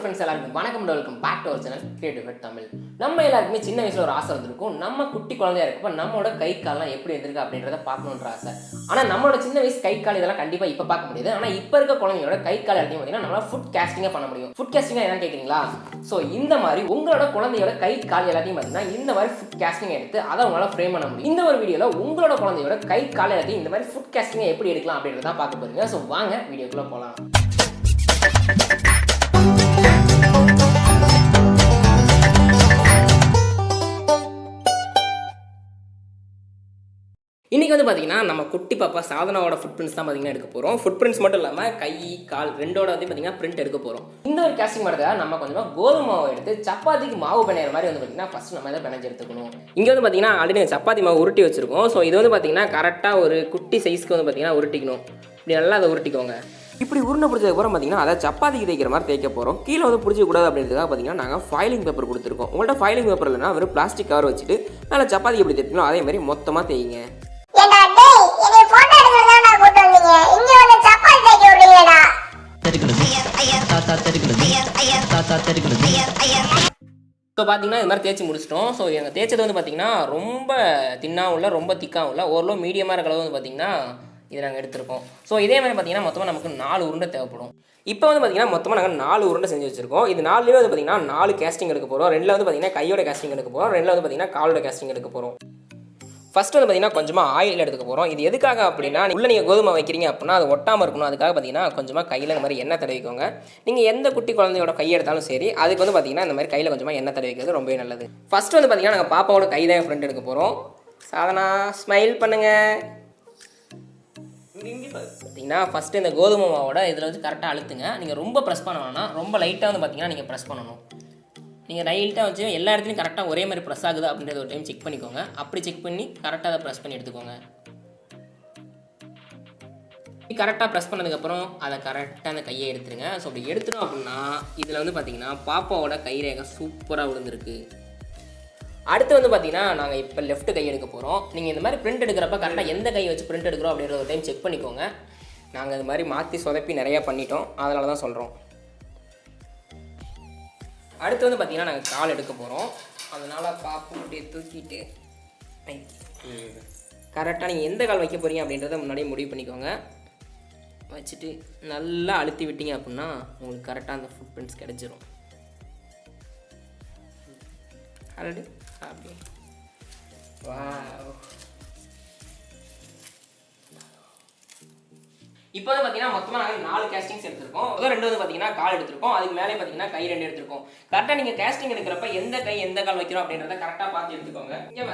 Friends எல்லாருக்கும் வணக்கம் and welcome back to our channel creative Tamil. நம்ம எல்லாருக்குமே சின்ன வயசுல ஒரு ஆசை வந்திருக்கும், நம்ம குட்டி குழந்தையா இருக்கப்ப நம்மளோட கை கால்லாம் எப்படி இருந்திருக்கு அப்படின்றத பார்க்கணுன்ற ஆசை. ஆனால் நம்மளோட சின்ன வயசு கை கால் இதெல்லாம் கண்டிப்பாக இப்போ பார்க்க முடியாது. ஆனால் இப்போ இருக்க குழந்தைங்களோட கை கால் எல்லாத்தையும் பார்த்தீங்கன்னா நம்மளால ஃபுட் கேஸ்டிங்காக பண்ண முடியும். ஃபுட் கேஸ்டிங்காக என்னன்னு கேட்குறீங்களா? ஸோ இந்த மாதிரி உங்களோட குழந்தையோட கை கால் எல்லாத்தையும் பார்த்தீங்கன்னா இந்த மாதிரி ஃபுட் கேஸ்டிங் எடுத்து அதை உங்களால் ஃப்ரேம் பண்ண முடியும். இந்த ஒரு வீடியோவில் உங்களோட குழந்தையோட கை கால் எல்லாத்தையும் இந்த மாதிரி ஃபுட் கேஸ்டிங்கை எப்படி எடுக்கலாம் அப்படின்றத பார்க்க போறீங்க. ஸோ வாங்க வீடியோக்குள்ளே போகலாம். இன்றைக்கி வந்து பார்த்தீங்கன்னா நம்ம குட்டி பாப்பா சாதனாவோட ஃபுட் பிரிண்ட்ஸ் தான் பார்த்தீங்கன்னா எடுக்க போகிறோம். ஃபுட் பிரிண்ட்ஸ் மட்டும் இல்லாமல் கை கால் ரெண்டோட வந்து பார்த்தீங்கன்னா பிரிண்ட் எடுக்க போகிறோம். இந்த ஒரு கேஸ்டிங் பண்ணுறதுக்காக நம்ம கொஞ்சமாக கோதுமை மாவு எடுத்து சப்பாத்திக்கு மாவு பிணையிற மாதிரி வந்து பார்த்தீங்கன்னா ஃபஸ்ட்டு நம்ம இதை பிணைஞ்சு எடுத்துக்கணும். இங்கே வந்து பார்த்தீங்கன்னா ஆல்ரெடி சப்பாத்தி மாவு உருட்டி வச்சுருக்கோம். ஸோ இது வந்து பார்த்தீங்கன்னா கரெக்டாக ஒரு குட்டி சைஸ்க்கு வந்து பார்த்தீங்கன்னா உருட்டிக்கணும். இப்படி நல்லா அதை உருட்டிக்கோங்க. இப்படி உருண்டை பிடிச்சதுக்கப்புறம் பார்த்தீங்கன்னா அதை சப்பாத்திக்கு தேய்க்கிற மாதிரி தேய்க்க போகிறோம். கீழே வந்து பிடிச்சக்கூடாது அப்படின்றதுக்காக பார்த்தீங்கன்னா நாங்கள் ஃபைலிங் பேப்பர் கொடுத்துருக்கோம். உங்கள்கிட்ட ஃபைலிங் பேப்பர் இல்லைனா வெறும் பிளாஸ்டிக் கவர் வச்சுட்டு நல்லா சப்பாத்தி எப்படி தேய்க்கணும் அதே மாதிரி மொத்தமாக தேய்ங்க. ஸோ பார்த்தீங்கன்னா இது மாதிரி தேய்ச்சி முடிச்சிட்டோம். ஸோ எங்கள் தேய்ச்சது வந்து பார்த்தீங்கன்னா ரொம்ப தின்னாகவும் இல்லை ரொம்ப திக்காகவும் இல்லை, ஓரளவு மீடியமாக இருக்கிற அளவு வந்து பார்த்தீங்கன்னா இதை நாங்கள் எடுத்திருக்கோம். ஸோ இதே மாதிரி பார்த்தீங்கன்னா மொத்தமாக நமக்கு 4 உருண்டை தேவைப்படும். இப்போ வந்து பார்த்தீங்கன்னா மொத்தமாக நாங்கள் 4 உருண்டை செஞ்சு வச்சிருக்கோம். இது 4லேயே வந்து பார்த்தீங்கன்னா 4 கேஸ்டிங் எடுக்க போகிறோம். 2ல் வந்து பார்த்தீங்கன்னா கையோட கேஸ்டிங் எடுக்க போகிறோம், 2ல் வந்து பார்த்தீங்கன்னா காலோட கேஸ்டிங் எடுக்க போகிறோம். ஃபஸ்ட்டு வந்து பார்த்தீங்கன்னா கொஞ்சமாக ஆயில் எடுத்துக்க போகிறோம். இது எதுக்காக அப்படின்னா உள்ள நீங்கள் கோதுமை வைக்கிறீங்க அப்படின்னா அது ஒட்டாமல் இருக்கணும். அதுக்காக பார்த்தீங்கன்னா கொஞ்சமாக கையில் இந்த மாதிரி எண்ணெய் தடவிக்கோங்க. நீங்கள் எந்த குட்டி குழந்தையோட கை எடுத்தாலும் சரி அதுக்கு வந்து பார்த்தீங்கன்னா இந்த மாதிரி கையில் கொஞ்சமாக எண்ணெய் தடவிக்கிறது ரொம்பவே நல்லது. ஃபஸ்ட்டு வந்து பார்த்தீங்கன்னா நாங்கள் பாப்பாவோட கை தான் ஃப்ரெண்ட் எடுக்க போகிறோம். சாதனா ஸ்மைல் பண்ணுங்கள். பார்த்தீங்கன்னா ஃபஸ்ட்டு இந்த கோதுமை மாவோட இதில் வந்து கரெக்டாக அழுத்துங்க. நீங்கள் ரொம்ப ப்ரெஸ் பண்ண வேணாம், ரொம்ப லைட்டாக வந்து பார்த்தீங்கன்னா நீங்கள் ப்ரெஸ் பண்ணணும். நீங்கள் லைட்டாக வச்சு எல்லா இடத்துலையும் கரெக்டாக ஒரே மாதிரி ப்ரெஸ் ஆகுது அப்படின்றத ஒரு டைம் செக் பண்ணிக்கோங்க. அப்படி செக் பண்ணி கரெக்டாக அதை ப்ரெஸ் பண்ணி எடுத்துக்கோங்க. கரெக்டாக ப்ரெஸ் பண்ணதுக்கப்புறம் அதை கரெக்டாக அந்த கையை எடுத்துருங்க. ஸோ அப்படி எடுத்துடும் அப்படின்னா இதில் வந்து பார்த்தீங்கன்னா பாப்பாவோட கைரேகை சூப்பராக விழுந்துருக்கு. அடுத்து வந்து பார்த்தீங்கன்னா நாங்கள் இப்போ லெஃப்ட் கை எடுக்க போகிறோம். நீங்கள் இந்த மாதிரி பிரிண்ட் எடுக்கிறப்ப கரெக்டாக எந்த கையை வச்சு பிரிண்ட் எடுக்கிறோம் அப்படின்ற ஒரு டைம் செக் பண்ணிக்கோங்க. நாங்கள் இது மாதிரி மாற்றி சொதப்பி நிறையா பண்ணிட்டோம், அதனால தான் சொல்கிறோம். அடுத்து வந்து பார்த்தீங்கன்னா நாங்கள் கால் எடுக்க போகிறோம். அதனால் பாப்பு அப்படியே தூக்கிட்டு கரெக்டாக நீங்கள் எந்த கால் வைக்க போகிறீங்க அப்படின்றத முன்னாடியே முடிவு பண்ணிக்கோங்க. வச்சுட்டு நல்லா அழுத்தி விட்டீங்க அப்படின்னா உங்களுக்கு கரெக்டாக அந்த ஃபுட் பிரிண்ட்ஸ் கிடச்சிரும். ஆல்ரெடி அப்படி இப்போ வந்து பார்த்தீங்கன்னா மொத்தமாக நாங்கள் 4 கேஸ்டிங்ஸ் எடுத்திருக்கோம். முதல் 2 வந்து பார்த்தீங்கன்னா கால் எடுத்திருக்கோம், அதுக்கு மேலே பார்த்தீங்கன்னா கை 2 எடுத்திருக்கோம். கரெக்டாக நீங்கள் கேஸ்டிங் எடுக்கிறப்ப எந்த கை எந்த கால் வைக்கிறோம் அப்படின்றத கரெக்டாக பார்த்து எடுத்துக்கோங்க. இங்கே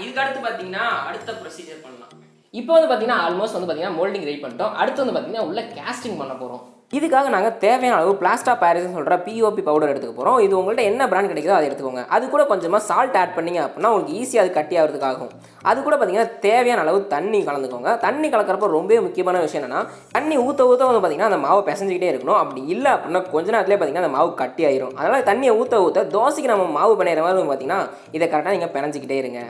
இதுக்கு அடுத்து பார்த்தீங்கன்னா அடுத்த ப்ரொசீஜர் பண்ணலாம். இப்போ வந்து பார்த்தீங்கன்னா ஆல்மோஸ்ட் வந்து பார்த்தீங்கன்னா மோல்டிங் ரெடி பண்ணிட்டோம். அடுத்து வந்து பார்த்தீங்கன்னா உள்ள கேஸ்டிங் பண்ண போகிறோம். இதுக்காக நாங்கள் தேவையான அளவு பிளாஸ்டர் ஆஃப் பாரிஸ்னு சொல்கிற பிஓபி பவுடர் எடுத்துக்க போகிறோம். இது உங்கள்கிட்ட என்ன பிராண்ட் கிடைக்குதோ அதை எடுத்துக்கோங்க. அது கூட கொஞ்சமாக சால்ட் ஆட் பண்ணிங்க அப்படின்னா உங்களுக்கு ஈஸியாக அது கட்டி ஆகிறதுக்காகும். அது கூட பார்த்தீங்கன்னா தேவையான அளவு தண்ணி கலந்துக்கோங்க. தண்ணி கலக்கிறப்ப ரொம்ப முக்கியமான விஷயம் என்னன்னா தண்ணி ஊற்ற ஊற்ற வந்து பார்த்தீங்கன்னா அந்த மாவு பிசைஞ்சிக்கிட்டே இருக்கணும். அப்படி இல்லை அப்படின்னா கொஞ்ச நேரத்துலேயே பார்த்தீங்கன்னா அந்த மாவு கட்டி ஆயிரும். அதனால் தண்ணியை ஊற்ற ஊற்ற தோசைக்கு நம்ம மாவு பிணையிற மாதிரி பார்த்தீங்கன்னா இதை கரெக்டாக நீங்கள் பிணைஞ்சிக்கிட்டே இருங்க.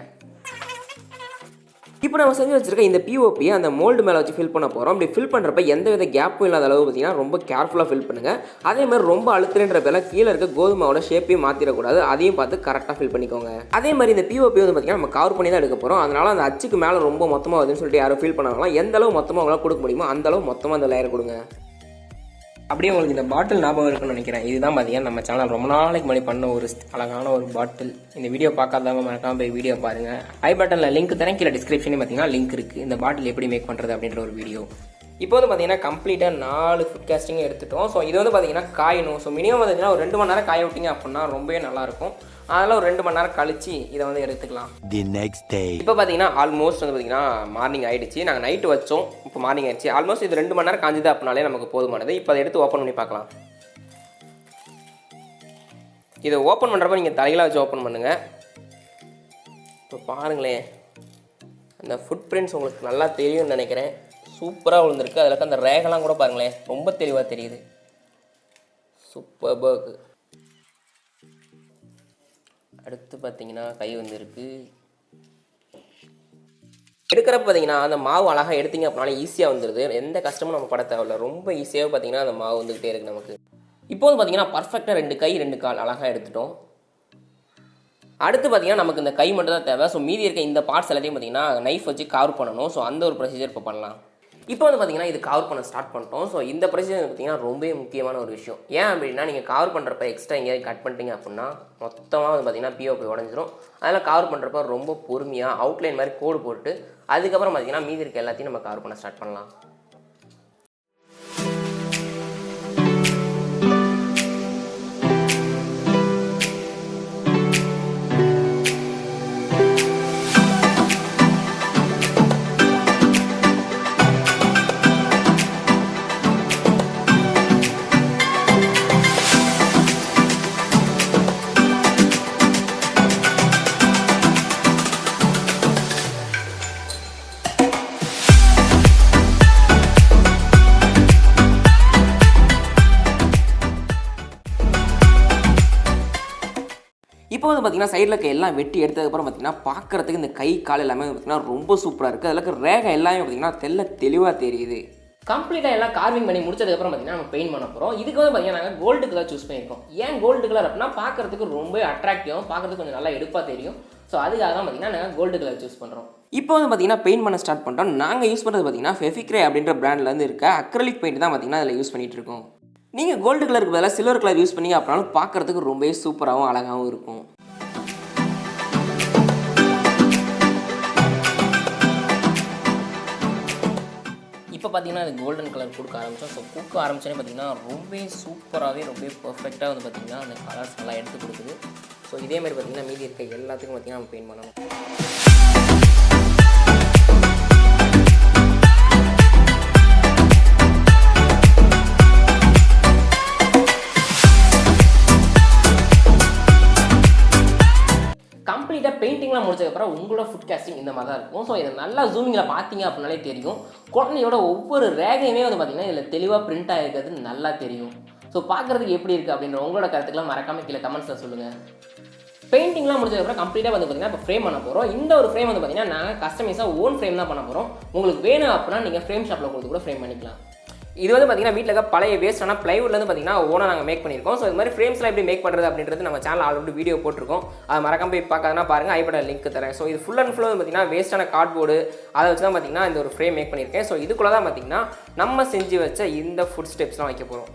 இப்போ நம்ம செஞ்சு வச்சுருக்க இந்த பிஓபியை அந்த மோல்டு மேலே வச்சு ஃபில் பண்ண போகிறோம். அப்படி ஃபில் பண்ணுறப்ப எந்த வித கேப்பும் இல்லாத அளவு பார்த்தீங்கன்னா ரொம்ப கேர்ஃபுல்லாக ஃபில் பண்ணுங்கள். அதே மாதிரி ரொம்ப அழுத்துறன்ற பேரில் கீழே இருக்க கோதுமாவோட ஷேப்பையும் மாற்றிடக்கூடாது. அதையும் பார்த்து கரெக்டாக ஃபில் பண்ணிக்கோங்க. அதே மாதிரி இந்த பிஓபி வந்து பார்த்தீங்கன்னா நம்ம கவர் பண்ணி தான் எடுக்க போகிறோம். அதனால் அந்த அச்சுக்கு மேலே ரொம்ப மொத்தமாக வருதுன்னு சொல்லிட்டு யாரும் ஃபீல் பண்ணாங்களா, எந்த அளவு மொத்தமாக அவங்களால கொடுக்க முடியுமோ அந்த அளவு மொத்தமாக அந்த லேயர் கொடுங்க. அப்படியே உங்களுக்கு இந்த பாட்டில் ஞாபகம் இருக்குன்னு நினைக்கிறேன். இதுதான் பார்த்தீங்கன்னா நம்ம சேனல் ரொம்ப நாளைக்கு முன்னாடி பண்ண ஒரு அழகான ஒரு பாட்டில். இந்த வீடியோ பார்க்காதவங்க மறக்காம போய் வீடியோ பாருங்கள். ஐ பட்டனில் லிங்க் தரேன், கீழே டிஸ்கிரிப்ஷனே பார்த்தீங்கன்னா லிங்க் இருக்குது. இந்த பாட்டில் எப்படி மேக் பண்ணுறது அப்படின்ற ஒரு வீடியோ. இப்போ வந்து பார்த்தீங்கன்னா கம்ப்ளீட்டாக 4 ஃபுட் கேஸ்டிங்கும் எடுத்துட்டோம். ஸோ இது வந்து பார்த்தீங்கன்னா காயணும். ஸோ மினிமம் பார்த்தீங்கன்னா ஒரு 2 மணி நேரம் காய விட்டிங்க அப்படின்னா ரொம்பவே நல்லாயிருக்கும். அதனால் ஒரு 2 மணி நேரம் கழிச்சு இதை வந்து எடுத்துக்கலாம். இப்போ பார்த்தீங்கன்னா ஆல்மோஸ்ட் வந்து பார்த்தீங்கன்னா மார்னிங் ஆகிடுச்சு. நாங்கள் நைட்டு வச்சோம், இப்போ மார்னிங் ஆயிடுச்சு. ஆல்மோஸ்ட் இது 2 மணி நேரம் காஞ்சுது அப்படின்னாலே நமக்கு போதுமானது. இப்போ அதை எடுத்து ஓப்பன் பண்ணி பார்க்கலாம். இதை ஓப்பன் பண்ணுறப்ப நீங்கள் தலையில வச்சு ஓப்பன் பண்ணுங்கள். இப்போ பாருங்களேன், அந்த ஃபுட் பிரிண்ட்ஸ் உங்களுக்கு நல்லா தெரியும்னு நினைக்கிறேன். சூப்பராக விழுந்திருக்கு. அதில் இருக்க அந்த ரேகெல்லாம் கூட பாருங்களேன், ரொம்ப தெளிவாக தெரியுது. சூப்பராக இருக்குது. அடுத்து பார்த்தீங்கன்னா கை வந்துருக்கு. எடுக்கிறப்ப பார்த்தீங்கன்னா அந்த மாவு அழகாக எடுத்தீங்க அப்படினாலும் ஈஸியாக வந்துடுது. எந்த கஷ்டமும் நம்ம பட தேவையில்ல. ரொம்ப ஈஸியாக பார்த்தீங்கன்னா அந்த மாவு வந்துக்கிட்டே இருக்குது நமக்கு. இப்போ வந்து பார்த்தீங்கன்னா பர்ஃபெக்டாக 2 கை 2 கால் அழகாக எடுத்துட்டோம். அடுத்து பார்த்தீங்கன்னா நமக்கு இந்த கை மட்டும் தான் தேவை. ஸோ மீதி இருக்க இந்த பார்ட்ஸ் எல்லாத்தையும் பார்த்தீங்கன்னா நைஃப் வச்சு கார்வ் பண்ணணும். ஸோ அந்த ஒரு ப்ரொசீஜர் இப்போ பண்ணலாம். இப்போ வந்து பார்த்தீங்கன்னா இது கவர் பண்ண ஸ்டார்ட் பண்ணிட்டோம். ஸோ இந்த ப்ரொசீஜர் பார்த்தீங்கன்னா ரொம்பவே முக்கியமான ஒரு விஷயம். ஏன் அப்படின்னா நீங்கள் கவர் பண்ணுறப்ப எக்ஸ்ட்ரா எங்கேயாவது கட் பண்ணிட்டீங்க அப்படின்னா மொத்தமாக வந்து பார்த்தீங்கன்னா பிஓபி உடஞ்சிரும். அதனால் கவர் பண்ணுறப்ப ரொம்ப பொறுமையாக அவுட்லைன் மாதிரி கோடு போட்டு அதுக்கப்புறம் பார்த்தீங்கன்னா மீதி இருக்க எல்லாத்தையும் நம்ம கவர் பண்ண ஸ்டார்ட் பண்ணலாம். இப்போ வந்து பார்த்தீங்கன்னா சைடில் இருக்க எல்லாம் வெட்டி எடுத்ததுக்கப்புறம் பார்த்தீங்கன்னா பார்க்குறதுக்கு இந்த கை கால் எல்லாமே பார்த்தீங்கன்னா ரொம்ப சூப்பராக இருக்குது. அதில் இருக்க ரேகை எல்லாமே பார்த்தீங்கன்னா தெளிவாக தெரியுது. கம்ப்ளீட்டாக எல்லாம் கார்விங் பண்ணி முடிச்சதுக்கப்புறம் பார்த்தீங்கன்னா நம்ம பெயிண்ட் பண்ண போகிறோம். இதுக்கு வந்து பார்த்தீங்கன்னா நாங்கள் கோல்டு கலர் சூஸ் பண்ணியிருக்கோம். ஏன் கோல்டு கலர் அப்படின்னா பார்க்குறதுக்கு ரொம்ப அட்ராக்டிவாகவும் பார்க்குறதுக்கு கொஞ்சம் நல்லா எடுப்பாக தெரியும். ஸோ அதுக்காக தான் பார்த்தீங்கன்னா நாங்கள் கோல்டு கலர் சூஸ் பண்ணுறோம். இப்போ வந்து பார்த்தீங்கன்னா பெயிண்ட் பண்ண ஸ்டார்ட் பண்ணுறோம். நாங்கள் யூஸ் பண்ணுறது பார்த்தீங்கன்னா ஃபெவிக்ரே அப்படின்ற பிராண்ட்லேருந்து இருக்க அக்ரலிக் பெயிண்ட் தான் பார்த்தீங்கன்னா அதில் யூஸ் பண்ணிகிட்டு இருக்கோம். நீங்கள் கோல்டு கலருக்கு பதிலாக சில்வர் கலர் யூஸ் பண்ணி அப்படின்னாலும் பார்க்குறதுக்கு ரொம்பவே சூப்பராகவும் அழகாகவும் இருக்கும். இப்போ பார்த்தீங்கன்னா அது கோல்டன் கலர் கொடுக்க ஆரம்பித்தோம். ஸோ கொடுக்க ஆரம்பிச்சோன்னே பார்த்தீங்கன்னா ரொம்பவே சூப்பராகவே ரொம்ப பர்ஃபெக்டாக வந்து பார்த்திங்கன்னா அந்த கலர்ஸ் நல்லா எடுத்து கொடுக்குது. ஸோ இதேமாதிரி பார்த்திங்கன்னா மீதி இருக்க எல்லாத்துக்கும் பார்த்திங்கன்னா நம்ம பெயிண்ட் பண்ணணும். கம்ப்ளீட்டாக பெயிண்டிங்லாம் முடிச்சதுக்கப்புறம் உங்களோட ஃபுட் கேஸ்டிங் இந்த மாதிரி தான் இருக்கும். ஸோ இதை நல்லா ஜூமிங்கில் பார்த்தீங்க அப்படின்னாலே தெரியும். குழந்தையோட ஒவ்வொரு ரேகையுமே வந்து பார்த்திங்கன்னா இதில் தெளிவாக பிரிண்ட் ஆகிருக்கிறது நல்லா தெரியும். ஸோ பார்க்குறதுக்கு எப்படி இருக்குது அப்படின்ற உங்களோட கருத்துக்கெல்லாம் மறக்காமல் கீழே கமெண்ட்ஸில் சொல்லுங்கள். பெயிண்டிங்லாம் முடிச்சதுக்கப்புறம் கம்ப்ளீட்டாக வந்து பார்த்திங்கன்னா இப்போ ஃப்ரேம் பண்ண போகிறோம். இந்த ஒரு ஃப்ரேம் வந்து பார்த்திங்கன்னா நாங்கள் கஸ்டமைஸாக ஓன் ஃப்ரேம் தான் பண்ண போகிறோம். உங்களுக்கு வேணும் அப்படின்னா நீங்கள் ஃப்ரேம் ஷாப்பில் கொடுத்து கூட ஃப்ரேம் பண்ணிக்கலாம். இது வந்து பார்த்தீங்கன்னா வீட்டில் இருக்க பழைய வேஸ்டான ப்ளைவுட்லேருந்து பார்த்தீங்கன்னா ஓனாக நாங்கள் மேக் பண்ணியிருக்கோம். ஸோ இது மாதிரி ஃப்ரேம்ஸ்லாம் எப்படி மேக் பண்ணுறது அப்படின்றது நம்ம சேனல் ஆல்ரெடி வீடியோ போட்டிருக்கோம். அதை மறக்காம போய் பார்க்காதனா பாருங்கள். ஐபட லிங்க் தரேன். ஸோ இது ஃபுல் அண்ட் ஃபுல்லாக வந்து பார்த்தீங்கன்னா வேஸ்டான கார்ட்போர்டு அதை வச்சு தான் பார்த்தீங்கன்னா இந்த ஒரு ஃப்ரேம் மேக் பண்ணியிருக்கேன். ஸோ இதுக்குள்ளே தான் பார்த்தீங்கன்னா நம்ம செஞ்சு வச்ச இந்த ஃபுட் ஸ்டெப்ஸ்லாம் வைக்க போகிறோம்.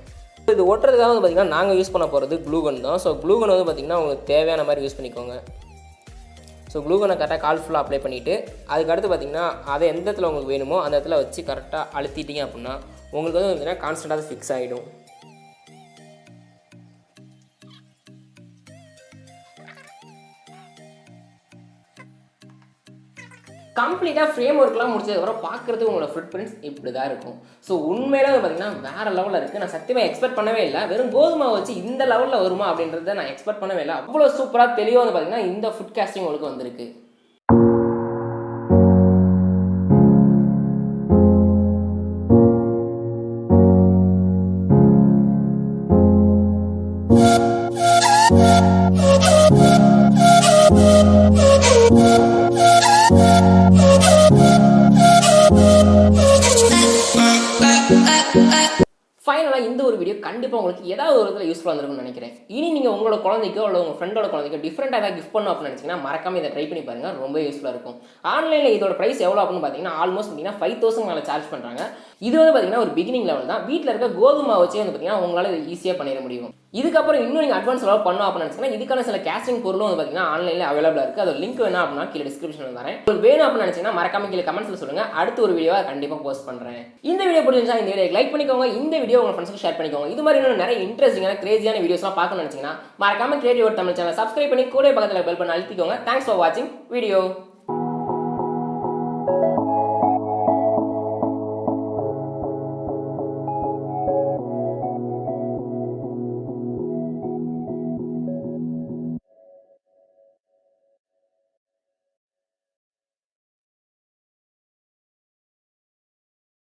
இது ஒட்டுறதுக்காக வந்து பார்த்தீங்கன்னா நாங்கள் யூஸ் பண்ண போகிறது க்ளூகன் தான். ஸோ க்ளூகன் வந்து பார்த்தீங்கன்னா உங்களுக்கு தேவையான மாதிரி யூஸ் பண்ணிக்கோங்க. ஸோ க்ளூகனை கரெக்டாக கால் ஃபுல்லாக அப்ளை பண்ணிவிட்டு அதுக்கடுத்து பார்த்தீங்கன்னா அதை எந்த இடத்துல உங்களுக்கு வேணுமோ அந்த இடத்துல வச்சு கரெக்டாக அழுத்திட்டீங்க அப்படின்னா உங்களுக்கு வந்து பார்த்தீங்கன்னா கான்ஸ்டண்ட்டாக ஃபிக்ஸ் ஆகிடும். கம்ப்ளீட்டாக ஃப்ரேம் ஒர்க்லாம் முடிச்சதுக்கப்புறம் பார்க்குறதுக்கு உங்களோட ஃபுட் பிரிண்ட்ஸ் இப்படி தான் இருக்கும். ஸோ உண்மையிலே வந்து பார்த்தீங்கன்னா வேறு லெவலில் இருக்குது. நான் சத்தியமாக எக்ஸ்பெக்ட் பண்ணவே இல்லை. வெறும் கோதுமை வச்சு இந்த லெவலில் வருமா அப்படின்றத நான் எக்ஸ்பெக்ட் பண்ணவே இல்லை. அவ்வளோ சூப்பராக தெளிவாக வந்து பார்த்தீங்கன்னா இந்த ஃபுட் கேஸ்டிங் உங்களுக்கு வந்திருக்கு. ஃபைனலாக இந்த ஒரு வீடியோ கண்டிப்பாக உங்களுக்கு ஏதாவது ஒரு இதில் யூஸ்ஃபுல்லாக இருந்திருக்கும்னு நினைக்கிறேன். இனி நீங்கள் உங்களோட குழந்தைக்கோ இல்லை உங்கள் ஃப்ரெண்டோட குழந்தைக்கோ டிஃப்ரெண்டாக ஏதாவது கிஃப்ட் பண்ணணும் அப்படின்னு நினச்சிங்கன்னா மறக்காம இதை ட்ரை பண்ணி பாருங்கள். ரொம்ப யூஸ்ஃபுல்லாக இருக்கும். ஆன்லைனில் இதோட ப்ரைஸ் எவ்வளோ அப்படின்னு பார்த்தீங்கன்னா ஆல்மோஸ்ட் பார்த்தீங்கன்னா 5000 மேலே சார்ஜ் பண்ணுறாங்க. இது வந்து பார்த்தீங்கன்னா ஒரு பிகினிங் லெவல் தான். வீட்டில் இருக்க கோதுமை வச்சு வந்து பார்த்தீங்கன்னா உங்களால் இது ஈஸியாக பண்ணிட முடியும். இதுக்கப்புறம் இன்னும் நீங்கள் அட்வான்ஸ் லெவல் பண்ணணும் அப்படின்னு நினச்சிங்கன்னா இதுக்கான சில கேஸ்டிங் பொருளும் வந்து பார்த்தீங்கன்னா ஆன்லைனில் அவைலபிளாக இருக்குது. அதோட லிங்க் வேணும் அப்படின்னா கீழே டிஸ்கிரிப்ஷனில் தரேன். உங்களுக்கு வேணும் அப்படின்னு நினச்சிங்கன்னா மறக்காம கீழே கமெண்ட்ஸில் சொல்லுங்கள். அடுத்த ஒரு வீடியோவை கண்டிப்பாக போஸ்ட் பண்ணுறேன். இந்த வீடியோ பிடிச்சிருந்தா இந்த வீடியோ லைக் பண்ணிக்கோங்க. இந்த வீடியோ உங்கள் ஃப்ரெண்ட்ஸ்க்கு ஷேர் பண்ணிக்கோங்க. இது மாதிரி இன்னும் நிறைய இன்ட்ரெஸ்டிங்கான கிரேசியான வீடியோஸ்லாம் பார்க்கணும்னு நினச்சிங்கன்னா மறக்காம கிரியேட்டிவ் தமிழ் சேனல் சப்ஸ்கிரைப் பண்ணி கூட பக்கத்தில் பெல் பண்ணி அழுத்திக்கோங்க. தேங்க்ஸ் ஃபார் வாட்சிங் வீடியோ.